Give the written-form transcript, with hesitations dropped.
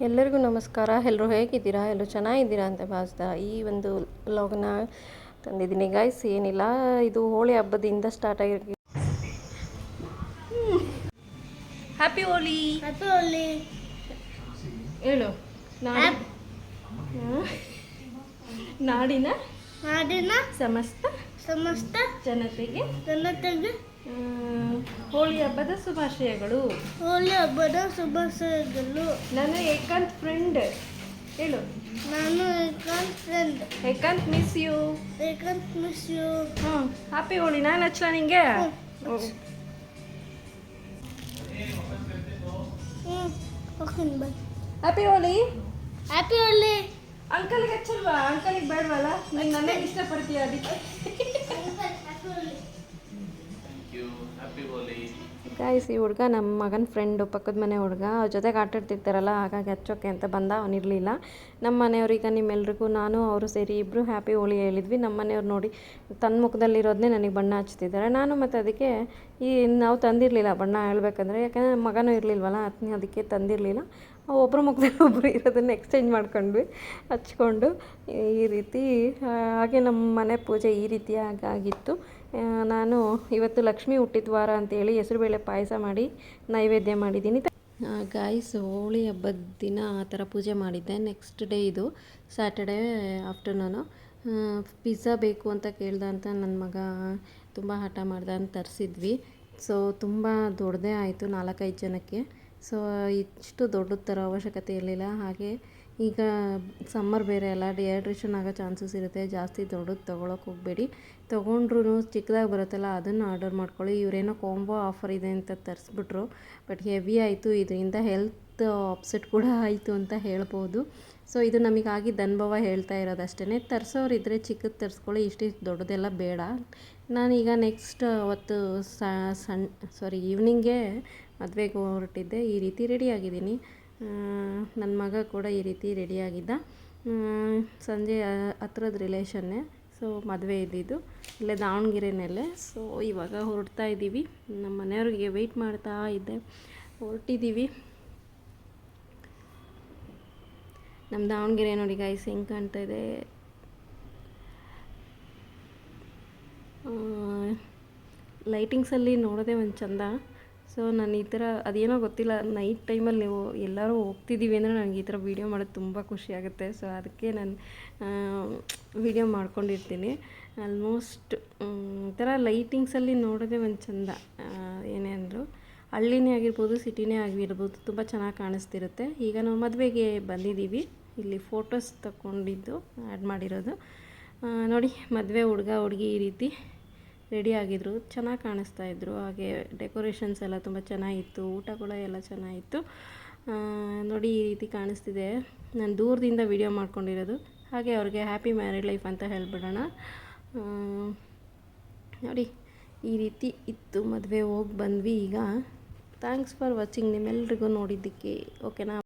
ಎಲ್ಲರಿಗೂ ನಮಸ್ಕಾರ. ಎಲ್ಲರೂ ಹೇಗಿದ್ದೀರಾ? ಎಲ್ಲರೂ ಚೆನ್ನಾಗಿದ್ದೀರಾ ಅಂತ ಭಾವಿಸ್ತಾ ಈ ಒಂದು ವ್ಲಾಗ್ನ ತಂದಿದ್ದೀನಿ ಗೈಸ್. ಏನಿಲ್ಲ, ಇದು ಹೋಳಿ ಹಬ್ಬದಿಂದ ಸ್ಟಾರ್ಟ್ ಆಗಿ ಹ್ಯಾಪಿ ಹೋಲಿ. ಹ್ಯಾಪಿ ಹೋಲಿ ಹೇಳು. ನಾಡಿನ ನಾಡಿನ ಸಮಸ್ತ ಸಮಸ್ತ ಜನತೆಗೆ ಜನತೆಗೆ ಹೋಳಿ ಹಬ್ಬದ ಶುಭಾಶಯಗಳು. ಹೋಳಿ ಹಬ್ಬದ ಶುಭಾಶಯಗಳು. ನಾನು ಏಕಾಂತ್ ಫ್ರೆಂಡ್. ಹೇಳು. ನಾನು Ekant friend. Ekant miss you. Ekant miss you. Happy Holi. ನಾನು ಹಚ್ಚಲ ನಿಂಗೆ. Okay bye. Happy Holi. Happy Holi. ಅಂಕಲ್ಗೆ ಹಚ್ಚಲ್ವಾ? ಅಂಕಲಿಗೆ ಬೇಡವಲ್ಲ? ನೀನು ನನಗೆ ಇಷ್ಟಪಡ್ತೀಯ ಅದಕ್ಕೆ. ಗಾಯ್ಸ್, ಈ ಹುಡುಗ ನಮ್ಮ ಮಗನ ಫ್ರೆಂಡು, ಪಕ್ಕದ ಮನೆ ಹುಡುಗ. ಅವ್ರ ಜೊತೆಗೆ ಆಟಾಡ್ತಿರ್ತಾರಲ್ಲ, ಹಾಗಾಗಿ ಹಚ್ಚೋಕ್ಕೆ ಅಂತ ಬಂದ. ಅವನಿರಲಿಲ್ಲ. ನಮ್ಮ ಮನೆಯವ್ರೀಗ ನಿಮ್ಮೆಲ್ರಿಗೂ ನಾನು ಅವರು ಸೇರಿ ಇಬ್ಬರು ಹ್ಯಾಪಿ ಹೋಳಿ ಹೇಳಿದ್ವಿ. ನಮ್ಮ ಮನೆಯವ್ರು ನೋಡಿ ತನ್ನ ಮುಖದಲ್ಲಿರೋದನ್ನೇ ನನಗೆ ಬಣ್ಣ ಹಚ್ತಿದ್ದಾರೆ. ನಾನು ಮತ್ತು ಅದಕ್ಕೆ ನಾವು ತಂದಿರಲಿಲ್ಲ ಬಣ್ಣ ಹೇಳ್ಬೇಕಂದ್ರೆ, ಯಾಕೆಂದರೆ ನಮ್ಮ ಮಗನೂ ಇರಲಿಲ್ವಲ್ಲ, ಅದಕ್ಕೆ ತಂದಿರಲಿಲ್ಲ. ಒಬ್ಬರು ಮುಖದಲ್ಲಿ ಒಬ್ಬರು ಇರೋದನ್ನು ಎಕ್ಸ್ಚೇಂಜ್ ಮಾಡ್ಕೊಂಡ್ವಿ, ಹಚ್ಕೊಂಡು ಈ ರೀತಿ. ಹಾಗೆ ನಮ್ಮ ಮನೆ ಪೂಜೆ ಈ ರೀತಿಯಾಗಿ ಆಗಿತ್ತು. ನಾನು ಇವತ್ತು ಲಕ್ಷ್ಮೀ ಹುಟ್ಟಿದ ವಾರ ಅಂತೇಳಿ ಹೆಸರುಬೇಳೆ ಪಾಯಸ ಮಾಡಿ ನೈವೇದ್ಯ ಮಾಡಿದ್ದೀನಿ ಗಾಯ್ಸ್. ಹೋಳಿ ಹಬ್ಬದ ದಿನ ಆ ಥರ ಪೂಜೆ ಮಾಡಿದ್ದೆ. ನೆಕ್ಸ್ಟ್ ಡೇ ಇದು ಸ್ಯಾಟರ್ಡೇ ಆಫ್ಟರ್ನೂನು ಪಿಜ್ಜಾ ಬೇಕು ಅಂತ ಕೇಳ್ದ ಅಂತ ನನ್ನ ಮಗ ತುಂಬ ಹಠ ಮಾಡ್ದ ಅಂತ ತರಿಸಿದ್ವಿ. ಸೊ ತುಂಬ ದೊಡ್ಡದೇ ಆಯಿತು, 4-5 ಜನಕ್ಕೆ. ಸೊ ಇಷ್ಟು ದೊಡ್ಡದು ಥರ ಅವಶ್ಯಕತೆ ಇರಲಿಲ್ಲ. ಹಾಗೆ ಈಗ ಸಮ್ಮರ್ ಬೇರೆ ಅಲ್ಲ, ಡಿಹೈಡ್ರೇಷನ್ ಆಗೋ ಚಾನ್ಸಸ್ ಇರುತ್ತೆ. ಜಾಸ್ತಿ ದೊಡ್ಡದು ತೊಗೊಳಕ್ಕೆ ಹೋಗಬೇಡಿ. ತೊಗೊಂಡ್ರೂ ಚಿಕ್ಕದಾಗಿ ಬರುತ್ತಲ್ಲ, ಅದನ್ನು ಆರ್ಡರ್ ಮಾಡ್ಕೊಳ್ಳಿ. ಇವರೇನೋ ಕಾಂಬೋ ಆಫರ್ ಇದೆ ಅಂತ ತರಿಸ್ಬಿಟ್ರು, ಬಟ್ ಹೆವಿ ಆಯಿತು. ಇದರಿಂದ ಹೆಲ್ತ್ ಅಪ್ಸೆಟ್ ಕೂಡ ಆಯಿತು ಅಂತ ಹೇಳ್ಬೋದು. ಸೊ ಇದು ನಮಗಾಗಿದ್ದ ಅನುಭವ ಹೇಳ್ತಾ ಇರೋದಷ್ಟೇ. ತರಿಸೋರಿದ್ದರೆ ಚಿಕ್ಕದು ತರಿಸ್ಕೊಳ್ಳಿ, ಇಷ್ಟಿಷ್ಟು ದೊಡ್ಡದೆಲ್ಲ ಬೇಡ. ನಾನೀಗ ನೆಕ್ಸ್ಟ್ ಅವತ್ತು ಈವ್ನಿಂಗೇ ಮದುವೆಗೆ ಹೊರಟಿದ್ದೆ. ಈ ರೀತಿ ರೆಡಿಯಾಗಿದ್ದೀನಿ. ನನ್ನ ಮಗ ಕೂಡ ಈ ರೀತಿ ರೆಡಿಯಾಗಿದ್ದ. ಸಂಜೆ ಹತ್ರದ ರಿಲೇಷನ್ನೇ. ಸೊ ಮದುವೆ ಇದ್ದಿದ್ದು ಇಲ್ಲೇ ದಾವಣಗೆರೆಯಲ್ಲೇ. ಸೊ ಇವಾಗ ಹೊರಡ್ತಾ ಇದ್ದೀವಿ. ನಮ್ಮ ಮನೆಯವ್ರಿಗೆ ವೆಯ್ಟ್ ಮಾಡ್ತಾ ಇದ್ದೆ. ಹೊರಟಿದ್ದೀವಿ. ನಮ್ಮ ದಾವಣಗೆರೆ ನೋಡಿ ಗಾಯ್ಸ್ ಹೆಂಗೆ ಕಾಣ್ತಾ ಇದೆ. ಲೈಟಿಂಗ್ಸಲ್ಲಿ ನೋಡೋದೇ ಒಂದು ಚಂದ. ಸೊ ನಾನು ಈ ಥರ ಅದೇನೋ ಗೊತ್ತಿಲ್ಲ, ನೈಟ್ ಟೈಮಲ್ಲಿ ನೀವು ಎಲ್ಲರೂ ಹೋಗ್ತಿದ್ದೀವಿ ಅಂದರೆ ನನಗೆ ಈ ಥರ ವೀಡಿಯೋ ಮಾಡೋದು ತುಂಬ ಖುಷಿಯಾಗುತ್ತೆ. ಸೊ ಅದಕ್ಕೆ ನಾನು ವೀಡಿಯೋ ಮಾಡ್ಕೊಂಡಿರ್ತೀನಿ. ಆಲ್ಮೋಸ್ಟ್ ಈ ಥರ ಲೈಟಿಂಗ್ಸಲ್ಲಿ ನೋಡೋದೇ ಒಂದು ಚಂದ. ಏನೇ ಅಂದರೂ ಹಳ್ಳಿನೇ ಆಗಿರ್ಬೋದು, ಸಿಟಿನೇ ಆಗಿರ್ಬೋದು, ತುಂಬ ಚೆನ್ನಾಗಿ ಕಾಣಿಸ್ತಿರುತ್ತೆ. ಈಗ ನಾವು ಮದುವೆಗೆ ಬಂದಿದ್ದೀವಿ. ಇಲ್ಲಿ ಫೋಟೋಸ್ ತಗೊಂಡಿದ್ದು ಆ್ಯಡ್ ಮಾಡಿರೋದು ನೋಡಿ. ಮದುವೆ ಹುಡುಗ ಹುಡುಗಿ ಈ ರೀತಿ ರೆಡಿ ಆಗಿದ್ರು, ಚೆನ್ನಾಗಿ ಕಾಣಿಸ್ತಾಯಿದ್ರು. ಹಾಗೆ ಡೆಕೋರೇಷನ್ಸ್ ಎಲ್ಲ ತುಂಬ ಚೆನ್ನಾಗಿತ್ತು, ಊಟ ಕೂಡ ಎಲ್ಲ ಚೆನ್ನಾಗಿತ್ತು ನೋಡಿ. ಈ ರೀತಿ ಕಾಣಿಸ್ತಿದೆ. ನಾನು ದೂರದಿಂದ ವಿಡಿಯೋ ಮಾಡ್ಕೊಂಡಿರೋದು. ಹಾಗೆ ಅವ್ರಿಗೆ ಹ್ಯಾಪಿ ಮ್ಯಾರಿಡ್ ಲೈಫ್ ಅಂತ ಹೇಳ್ಬಿಡೋಣ ನೋಡಿ. ಈ ರೀತಿ ಇತ್ತು ಮದುವೆ. ಹೋಗಿ ಬಂದ್ವಿ ಈಗ. ಥ್ಯಾಂಕ್ಸ್ ಫಾರ್ ವಾಚಿಂಗ್ ನಿಮ್ಮೆಲ್ರಿಗೂ ನೋಡಿದ್ದಕ್ಕೆ. ಓಕೆನಾ?